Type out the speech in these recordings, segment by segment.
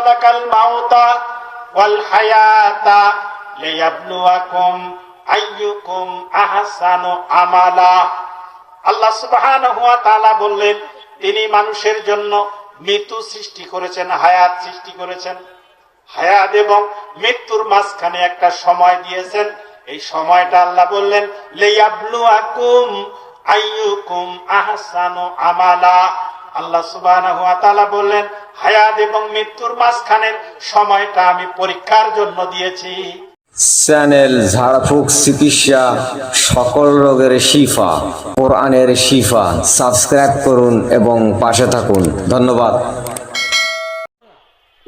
খালাকাল মাউতা ওয়াল হায়াতা লিয়াবলুয়াকুম আইয়ুকুম আহসানু আমালা। আল্লাহ সুবহানাহু ওয়া তাআলা বললেন, তিনি মানুষের জন্য মৃত্যু সৃষ্টি করেছেন, হায়াত সৃষ্টি করেছেন। হায়াত এবং মৃত্যুর মাঝখানে একটা সময় দিয়েছেন। এই সময়টা আল্লাহ বললেন লিয়াবলুয়াকুম আইয়ুকুম আহসানু আমালা। আল্লাহ সুবহানাহু ওয়া তাআলা বললেন, হায়াত এবং মৃত্যুর মাঝখানের সময়টা আমি পরীক্ষার জন্য দিয়েছি। চ্যানেল ঝাড়ফুঁক চিকিৎসা, সকল রোগের শিফা, কোরআনের শিফা। সাবস্ক্রাইব করুন এবং পাশে থাকুন। ধন্যবাদ।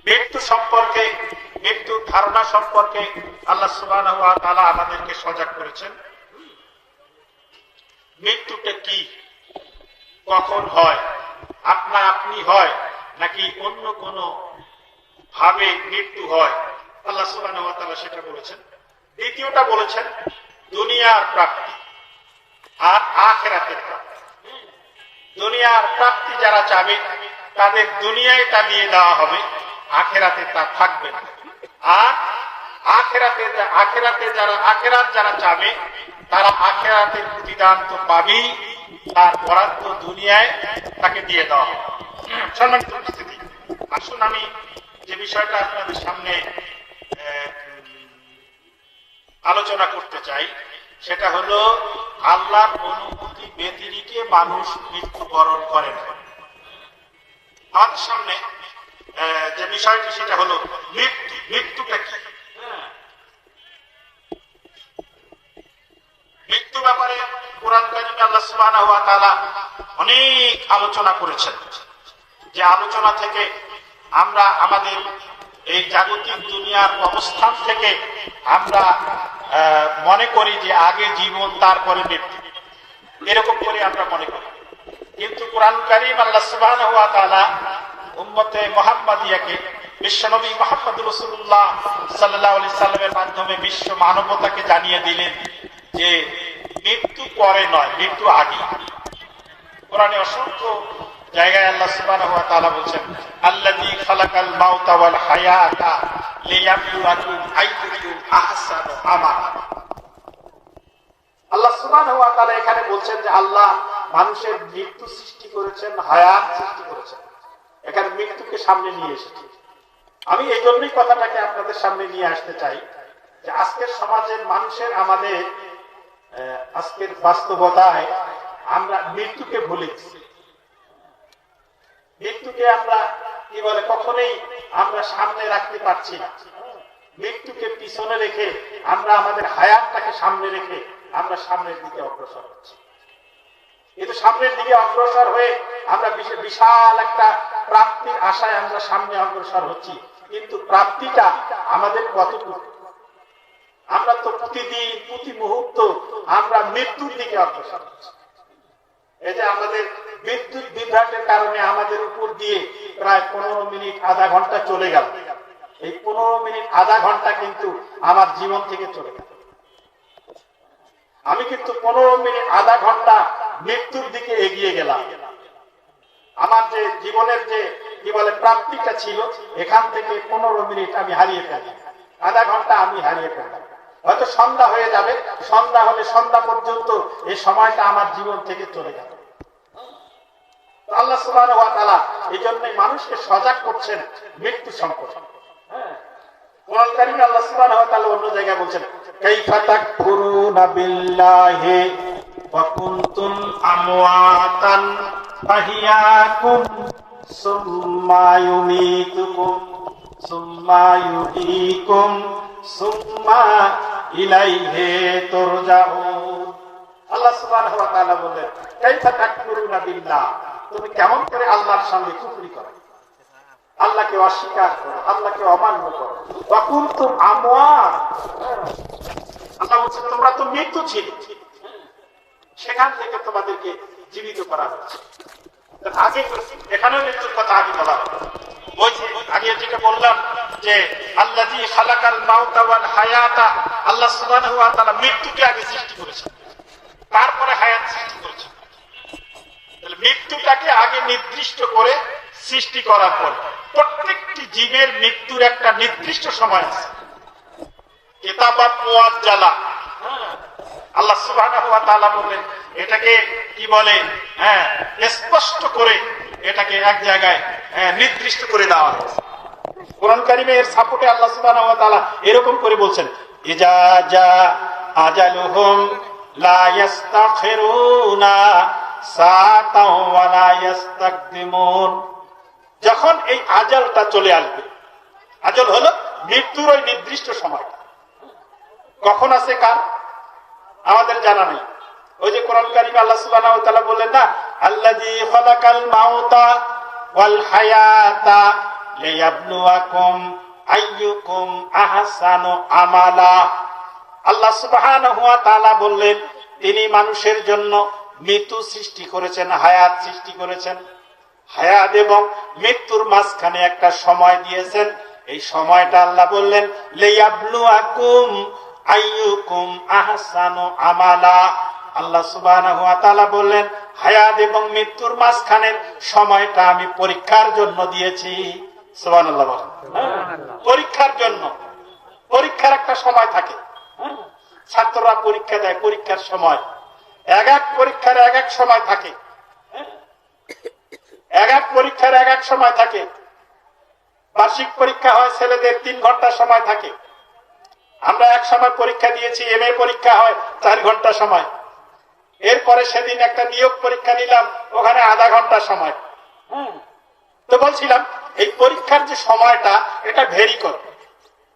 মৃত্যু সম্পর্কে, মৃত্যুর ধারণা সম্পর্কে আল্লাহ সুবহানাহু ওয়া তাআলা আমাদেরকে সজাগ করেছেন। মৃত্যুটা কি, কখন হয়, আপনা আপনি হয় নাকি অন্য কোনো ভাবে মৃত্যু হয়, আল্লাহ সুবহানাহু ওয়া তাআলা সেটা বলেছেন। দ্বিতীয়টা বলেছেন দুনিয়ার প্রাপ্তি আর আখিরাতের প্রাপ্তি। দুনিয়ার প্রাপ্তি যারা চাবে তাদের দুনিয়ায় তা দিয়ে দেওয়া হবে, আখিরাতে তা থাকবে না। আর আখিরাতে যারা চাবে তারা আখিরাতের প্রতিদান তো পাবেই, তার বরাদ্দ দুনিয়ায় তাকে দিয়ে দেওয়া হবে। সম্মানিত উপস্থিতি, আসুন আমি যে বিষয়টা আপনাদের সামনে আলোচনা করতে চাই সেটা হলো আল্লাহর অনুমতি ব্যতিরেকে মানুষ মৃত্যুবরণ করে না। আমাদের সামনে যে বিষয়টি সেটা হলো মৃত্যু। মৃত্যুটা কি? মৃত্যু ব্যাপারে কোরআন কারিমে আল্লাহ সুবহানাহু ওয়া তাআলা অনেক আলোচনা করেছেন। যে আলোচনা থেকে আমরা আমাদের এই জাগতিক দুনিয়ার অবস্থান থেকে আমরা মনে করি যে আগে জীবন তারপরে মৃত্যু, এরকম করে আমরা মনে করি। কিন্তু কোরআন কারীম আল্লাহ সুবহানাহু ওয়া তাআলা উম্মতে মুহাম্মাদিয়াকে, বিশ্বনবী মুহাম্মদ রাসূলুল্লাহ সাল্লাল্লাহু আলাইহি সাল্লামের মাধ্যমে বিশ্ব মানবতাকে জানিয়ে দিলেন যে মৃত্যু পরে নয়, মৃত্যু আগে। কোরআনে অসংখ্য জায়গায় আল্লাহ সুবহানাহু ওয়া তাআলা বলেন, আল্লাযী খালাকাল মাউতা ওয়াল হায়াতা লিয়াবলুয়াকুম আইয়ুকুম আহসানু আমালা। আল্লাহ সুবহানাহু ওয়া তাআলা এখানে বলছেন যে আল্লাহ মানুষের মৃত্যু সৃষ্টি করেছেন, হায়াত সৃষ্টি করেছেন। এখানে মৃত্যুকে সামনে নিয়ে এসেছে। আমি এই জন্যই কথাটাকে আপনাদের সামনে নিয়ে আসতে চাই যে আজকের সমাজের মানুষের, আমাদের আজকের বাস্তবতায় আমরা মৃত্যুকে ভুলে গেছি। মৃত্যুকে আমরা কি বলে কখনোই আমরা সামনে রাখতে পারছি না। মৃত্যুকে পিছনে রেখে আমরা আমাদের হায়াতটাকে সামনে রেখে আমরা সামনের দিকে অগ্রসর হচ্ছি। কিন্তু সামনের দিকে অগ্রসর হয়ে আমরা বিশাল একটা প্রাপ্তির আশায় আমরা সামনে অগ্রসর হচ্ছি, কিন্তু প্রাপ্তিটা আমাদের কতটুকু? আমরা তো প্রতিদিন প্রতি মুহূর্ত আমরা মৃত্যুর দিকে অগ্রসর হচ্ছি। এই যে আমাদের বিদ্যুৎ বিভ্রাটের কারণে আমাদের উপর দিয়ে প্রায় 15 মিনিট আধা ঘন্টা চলে গেল। এই 15 মিনিট আধা ঘন্টা কিন্তু আমার জীবন থেকে চলে গেল। আমি কিন্তু 15 মিনিট আধা ঘন্টা মৃত্যুর দিকে এগিয়ে গেলাম। আমার যে জীবনের যে কি বলে প্রাপ্তিটা ছিল, এখান থেকে 15 মিনিট আমি হারিয়ে ফেললাম, আধা ঘন্টা আমি হারিয়ে ফেললাম। হয়তো সন্ধ্যা হয়ে যাবে, সন্ধ্যা হলে সন্ধ্যা পর্যন্ত এই সময়টা আমার জীবন থেকে চলে গেল। আল্লাহ সুবহানাহু ওয়া তাআলা এই জন্যই মানুষকে সজাগ করছেন মৃত্যু সম্পর্কে। কোরআন কারীমে আল্লাহ সুবহানাহু ওয়া তাআলা অন্য জায়গায় বলছেন, কাইফা তাকফুরুনা বিল্লাহি ওয়া কুনতুম আমওয়াতান ফাহিয়াকুম সুম্মা ইউমীতুকুম সুম্মা ইউহয়ীকুম সুম্মা ইলাইহি তুরজাউন। আল্লাহ সুবহানাহু ওয়া তাআলা বলেন, কাইফা তাকফুরুনা বিল্লাহ, তুমি কেমন করে আল্লাহর সঙ্গে কুফরি করো, আল্লাহকে অস্বীকার করো, আল্লাহকে অমান্য করো। ওয়া কুনতুম আমওয়াত, আল্লাহ বলছেন তোমরা তো মৃত্যু ছিলে, সেখান থেকে তোমাদেরকে জীবিত করা হয়েছে। আগে এখানেও মৃত্যুর কথা আগে বলা হবে। ওই যে আগে যেটা বললাম যে আল্লাযী খালাকাল মাউতা ওয়াল হায়াতা, আল্লাহ সুবহানাহু ওয়া তাআলা মৃত্যুকে আগে সৃষ্টি করেছেন, তারপরে হায়াত সৃষ্টি করেছেন। তাহলে মৃত্যুটাকে আগে নির্দিষ্ট করে সৃষ্টি করার পর প্রত্যেকটি জীবের মৃত্যুর একটা নির্দিষ্ট সময় আছে, কিতাবাত মুআজ্জালা। আল্লাহ সুবহানাহু ওয়া তাআলা বললেন এটাকে কি বলে, স্পষ্ট করে এটাকে এক জায়গায় নির্দিষ্ট করে দেওয়া হয়েছে। কোরআন কারিমে এর সাপোর্টে আল্লাহ সুবহানাহু ওয়া তাআলা এরকম করে বলছেন, ইজা জা আজালুহুম লা ইস্তাখিরুনা সাআতাও ওয়া লা ইস্তাকদিমুন। যখন এই আজালটা চলে আসবে, আজল হলো মৃত্যুর ওই নির্দিষ্ট সময়, কখন আছে কার আমাদের জানা নেই। ওই যে কোরআন কারিমে আল্লাহ সুবহানাহু ওয়া তাআলা বললেন না, আল্লাযী খালাকাল মাউতা ওয়াল হায়াতা লিয়াবলুয়াকুম আইয়ুকুম আহসানু আমালা। আল্লাহ সুবহানাহু ওয়া তাআলা বললেন তিনি মানুষের জন্য মৃত্যু সৃষ্টি করেছেন, হায়াত সৃষ্টি করেছেন। হায়াত এবং মৃত্যুর মাঝখানে একটা সময় দিয়েছেন। এই সময়টা আল্লাহ বললেন লিয়াবলুয়াকুম আইয়ুকুম আহসানু আমালা। আল্লাহ সুবহানাহু ওয়া তাআলা বললেন হায়াত এবং মৃত্যুর মাঝখানের সময়টা আমি পরীক্ষার জন্য দিয়েছি। সুবহানাল্লাহ বলেন। পরীক্ষার জন্য, পরীক্ষার একটা সময় থাকে। ছাত্ররা পরীক্ষা দেয়, পরীক্ষার সময় এক এক পরীক্ষার এক এক সময় থাকে, এক এক পরীক্ষার এক এক সময় থাকে। বার্ষিক পরীক্ষা হয় ছেলেদের 3 ঘন্টা সময় থাকে। আমরা এক সময় পরীক্ষা দিয়েছি, এমএ পরীক্ষা হয় 4 ঘন্টা সময়। এরপরে সেদিন একটা নিয়োগ পরীক্ষা নিলাম, ওখানে আধা ঘন্টা সময়। তো বলছিলাম এই পরীক্ষার যে সময়টা এটা ভেরি করে,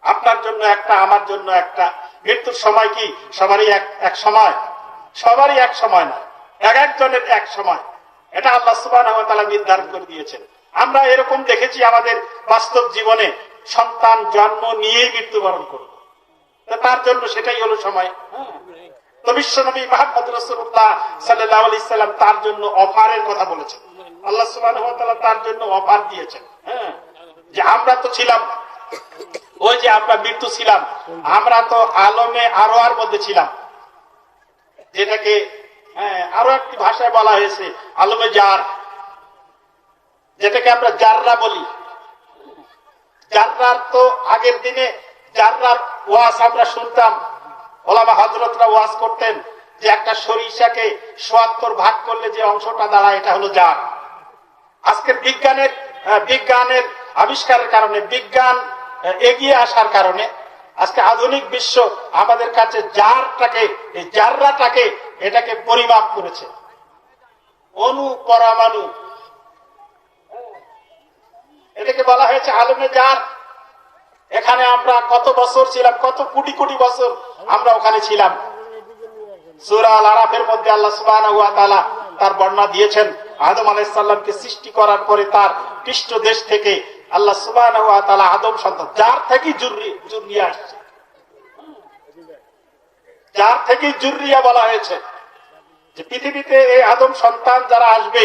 আপনার জন্য একটা, আমার জন্য একটা। মৃত্যুর সময় কি সবারই এক সময়? সবারই এক সময় না, এক একজনের এক সময়। এটা আল্লাহ সুবহানাহু ওয়া তাআলা নির্ধারণ করে দিয়েছেন। আমরা এরকম দেখেছি আমাদের বাস্তব জীবনে, সন্তান জন্ম নিয়েই মৃত্যুবরণ করব, তার জন্য সেটাই হলো সময়। তো বিশ্বনবী মুহাম্মদ রাসূলুল্লাহ সাল্লাল্লাহু আলাইহি সাল্লাম তার জন্য অফারের কথা বলেছেন। আল্লাহ সুবহানাহু ওয়া তাআলা তার জন্য অফার দিয়েছেন, যে আমরা তো ছিলাম, ওই যে আমরা মৃত্যু ছিলাম, আমরা তো আলমে আরওয়ার মধ্যে ছিলাম, যেটাকে আরো একটি ভাষায় বলা হয়েছে আলমে জার, যেটাকে আমরা জাররা বলি। জাররার তো আগের দিনে জাররার ওয়াজ আমরা শুনতাম, ওলামা হযরতরা ওয়াজ করতেন যে একটা সরিষাকে ৭৪ ভাগ করলে যে অংশটা দাঁড়ায় এটা হলো জার। আজকের বিজ্ঞানের আবিষ্কারের কারণে, বিজ্ঞান এগিয়ে আসার কারণে আজকে আধুনিক বিশ্ব আমাদের কাছে জারটাকে, এই জাররাটাকে, এটাকে পরিমাপ করেছে। অণু, পরমাণু, এটাকে বলা হয়েছে আলমে জার। এখানে আমরা কত বছর ছিলাম, কত কোটি কোটি বছর আমরা ওখানে ছিলাম। সূরা আল আরাফের মধ্যে আল্লাহ সুবহানাহু ওয়া তাআলা তার বর্ণনা দিয়েছেন, আদম আলাইহিস সালামকে সৃষ্টি করার পরে তার পৃষ্ঠদেশ থেকে আল্লাহ সুবহানাহু ওয়া তাআলা আদম সন্তান, যার থেকে জুররিয়া আসছে, যার থেকে জুররিয়া বলা হয়েছে, যে পৃথিবীতে এই আদম সন্তান যারা আসবে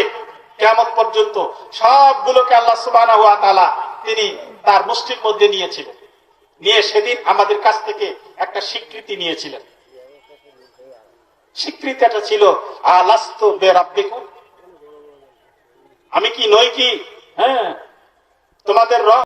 কিয়ামত পর্যন্ত সবগুলোকে আল্লাহ সুবহানাহু ওয়া তাআলা তিনি তার মুষ্টির মধ্যে নিয়েছিলেন। নিয়ে সেদিন আমাদের কাছ থেকে একটা স্বীকৃতি নিয়েছিলেন। স্বীকৃতিটা ছিল আলাস্তু বিরাব্বিকুম, আমি কি নই কি তোমাদের রব?